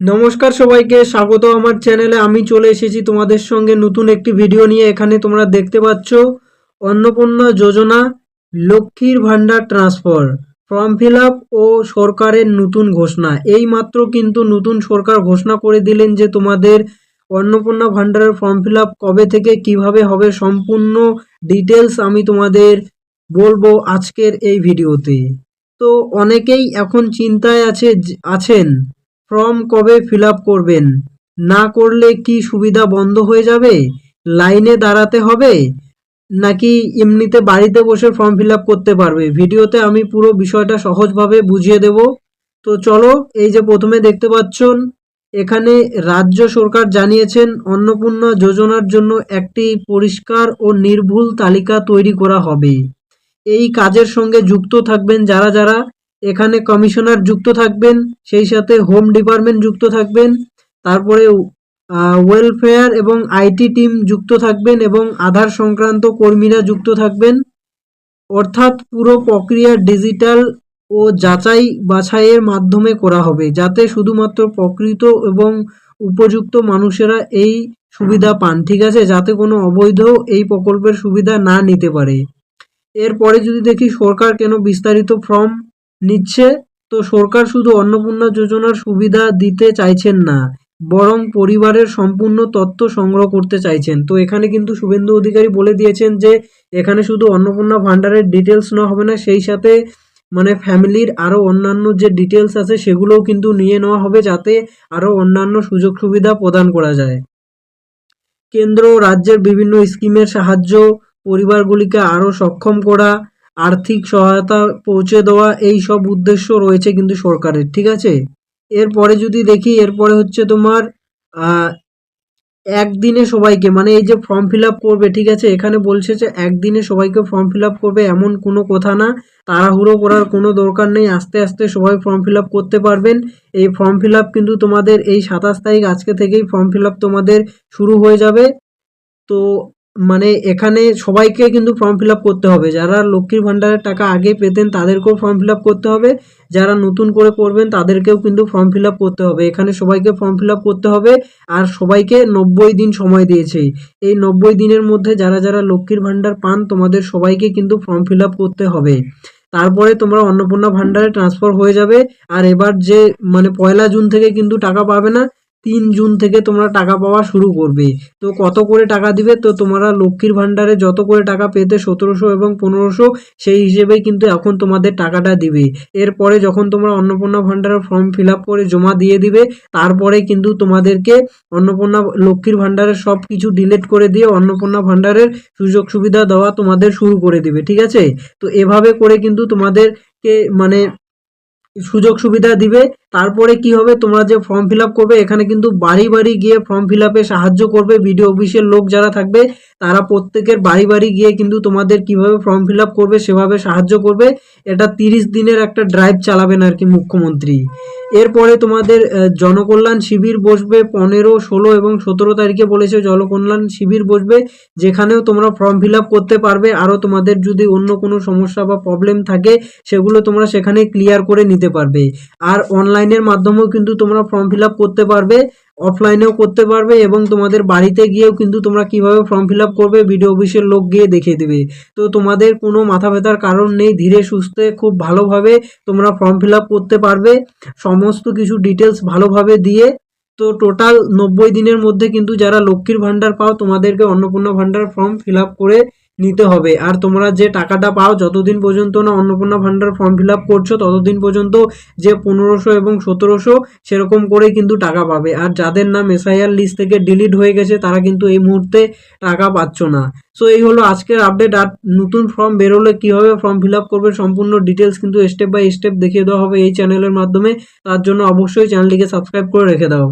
নমস্কার সবাইকে স্বাগত আমার চ্যানেলে। আমি চলে এসেছি তোমাদের সঙ্গে নতুন একটি ভিডিও নিয়ে। এখানে তোমরা দেখতে পাচ্ছ অন্নপূর্ণা যোজনা লক্ষ্মীর ভান্ডার ট্রান্সফার ফর্ম ফিল আপ ও সরকারের নতুন ঘোষণা। এই মাত্র কিন্তু নতুন সরকার ঘোষণা করে দিলেন যে তোমাদের অন্নপূর্ণা ভান্ডারের ফর্ম ফিল আপ কবে থেকে কিভাবে হবে, সম্পূর্ণ ডিটেলস আমি তোমাদের বলবো আজকের এই ভিডিওতে। তো অনেকেই এখন চিন্তায় আছেন ফর্ম কবে ফিল আপ করবেন, না করলে কি সুবিধা বন্ধ হয়ে যাবে, লাইনে দাঁড়াতে হবে, নাকি এমনিতে বাড়িতে বসে ফর্ম ফিল আপ করতে পারবে। ভিডিওতে আমি পুরো বিষয়টা সহজভাবে বুঝিয়ে দেব। তো চলো, এই যে প্রথমে দেখতে পাচ্ছেন এখানে রাজ্য সরকার জানিয়েছেন অন্নপূর্ণা যোজনার জন্য একটি পরিষ্কার ও নির্ভুল তালিকা তৈরি করা হবে। এই কাজের সঙ্গে যুক্ত থাকবেন যারা যারা, এখানে কমিশনার যুক্ত থাকবেন, সেই সাথে হোম ডিপার্টমেন্ট যুক্ত থাকবেন, তারপরে ওয়েলফেয়ার এবং আইটি টিম যুক্ত থাকবেন এবং আধার সংক্রান্ত কর্মীরা যুক্ত থাকবেন। অর্থাৎ পুরো প্রক্রিয়া ডিজিটাল ও যাচাই বাছাইয়ের মাধ্যমে করা হবে, যাতে শুধুমাত্র প্রকৃত এবং উপযুক্ত মানুষেরা এই সুবিধা পান। ঠিক আছে, যাতে কোনো অবৈধ এই প্রকল্পের সুবিধা না নিতে পারে। এরপরে যদি দেখি সরকার কেন বিস্তারিত ফর্ম নিচ্ছে, তো সরকার শুধু অন্নপূর্ণা যোজনার সুবিধা দিতে চাইছেন না, বরং পরিবারের সম্পূর্ণ তথ্য সংগ্রহ করতে চাইছেন। তো এখানে কিন্তু শুভেন্দু অধিকারী বলে দিয়েছেন যে এখানে শুধু অন্নপূর্ণা ভান্ডারের ডিটেলস নেওয়া হবে না, সেই সাথে মানে ফ্যামিলির আরও অন্যান্য যে ডিটেলস আছে সেগুলোও কিন্তু নিয়ে নেওয়া হবে, যাতে আরও অন্যান্য সুযোগ সুবিধা প্রদান করা যায়। কেন্দ্র ও রাজ্যের বিভিন্ন স্কিমের সাহায্য, পরিবারগুলিকে আরও সক্ষম করা, আর্থিক সহায়তা পৌঁছে দেওয়া, এই সব উদ্দেশ্য রয়েছে কিন্তু সরকারের। ঠিক আছে, এরপরে যদি দেখি, এরপরে হচ্ছে তোমার একদিনে সবাইকে, মানে এই যে ফর্ম ফিল আপ করবে, ঠিক আছে, এখানে বলছে যে একদিনে সবাইকে ফর্ম ফিল আপ করবে এমন কোনো কথা না, তাড়াহুড়ো করার কোনো দরকার নেই, আস্তে আস্তে সবাই ফর্ম ফিল আপ করতে পারবেন। এই ফর্ম ফিল আপ কিন্তু তোমাদের এই 27 তারিখ আজকে থেকেই ফর্ম ফিল আপ তোমাদের শুরু হয়ে যাবে। তো মানে এখানে সবাইকে কিন্তু ফর্ম ফিল আপ করতে হবে। যারা লক্ষ্মীর ভাণ্ডারের টাকা আগে পেতেন তাদেরকেও ফর্ম ফিল আপ করতে হবে, যারা নতুন করে করবেন তাদেরকেও কিন্তু ফর্ম ফিল আপ করতে হবে। এখানে সবাইকে ফর্ম ফিল আপ করতে হবে, আর সবাইকে 90 দিন সময় দিয়েছে। এই 90 দিনের মধ্যে যারা যারা লক্ষ্মীর ভাণ্ডার পান তোমাদের সবাইকে কিন্তু ফর্ম ফিল আপ করতে হবে। তারপরে তোমরা অন্নপূর্ণা ভাণ্ডারে ট্রান্সফার হয়ে যাবে। আর এবার যে মানে 1 জুন থেকে কিন্তু টাকা পাবে না, 3 জুন থেকে তোমরা টাকা পাওয়া শুরু করবে। তো কত করে টাকা দিবে, তো তোমরা লক্ষ্মীর ভাণ্ডারে যত করে টাকা পেতে 1700 এবং 1500, সেই হিসেবেই কিন্তু এখন তোমাদের টাকাটা দিবে। এরপরে যখন তোমরা অন্নপূর্ণা ভাণ্ডারের ফর্ম ফিল আপ করে জমা দিয়ে দিবে, তারপরে কিন্তু তোমাদেরকে অন্নপূর্ণা লক্ষ্মীর ভাণ্ডারের সব কিছু ডিলিট করে দিয়ে অন্নপূর্ণা ভাণ্ডারের সুযোগ সুবিধা দেওয়া তোমাদের শুরু করে দিবে। ঠিক আছে, তো এভাবে করে কিন্তু তোমাদেরকে মানে সুযোগ সুবিধা দিবে। তারপরে কি হবে, তোমরা যে ফর্ম ফিল আপ করবে এখানে কিন্তু বাড়ি বাড়ি গিয়ে ফর্ম ফিল আপে সাহায্য করবে বিডিও অফিসের লোক যারা থাকবে, তারা প্রত্যেকের বাড়ি বাড়ি গিয়ে কিন্তু তোমাদের কিভাবে ফর্ম ফিল আপ করবে সেভাবে সাহায্য করবে। এটা 30 দিনের একটা ড্রাইভ চালাবেন আর কি মুখ্যমন্ত্রী। এরপরে তোমাদের জনকল্যাণ শিবির বসবে 15, 16 এবং 17 তারিখে বলেছে জনকল্যাণ শিবির বসবে, যেখানেও তোমরা ফর্ম ফিল আপ করতে পারবে। আরও তোমাদের যদি অন্য কোনো সমস্যা বা প্রবলেম থাকে সেগুলো তোমরা সেখানে ক্লিয়ার করে নিতে পারবে। আর অনলাইনের মাধ্যমেও কিন্তু তোমরা ফর্ম ফিল আপ করতে পারবে, অফলাইনেও করতে পারবে, এবং তোমাদের বাড়িতে গিয়েও কিন্তু তোমরা কিভাবে ফর্ম ফিল আপ করবে বিডিও অফিসের লোক গিয়ে দেখিয়ে দেবে। তো তোমাদের কোনো মাথা ব্যথার কারণ নেই, ধীরে সুস্থে খুব ভালোভাবে তোমরা ফর্ম ফিল আপ করতে পারবে সমস্ত কিছু ডিটেলস ভালোভাবে দিয়ে। তো টোটাল 90 দিনের মধ্যে কিন্তু যারা লক্ষ্মীর ভাণ্ডার পাও তোমাদেরকে অন্নপূর্ণা ভাণ্ডার ফর্ম ফিল আপ করে নিতে হবে। আর তোমরা যে টাকাটা পাও যতদিন পর্যন্ত না অন্নপূর্ণা ভাণ্ডার ফর্ম ফিল আপ করছো ততদিন পর্যন্ত যে 1500 এবং 1700 সেরকম করেই কিন্তু টাকা পাবে। আর যাদের নাম এসআইআর লিস্ট থেকে ডিলিট হয়ে গেছে তারা কিন্তু এই মুহূর্তে টাকা পাচ্ছ না। সো এই হলো আজকের আপডেট। আর নতুন ফর্ম বেরোলে কীভাবে ফর্ম ফিল আপ করবে সম্পূর্ণ ডিটেলস কিন্তু স্টেপ বাই স্টেপ দেখিয়ে দেওয়া হবে এই চ্যানেলের মাধ্যমে। তার জন্য অবশ্যই চ্যানেলটিকে সাবস্ক্রাইব করে রেখে দাও।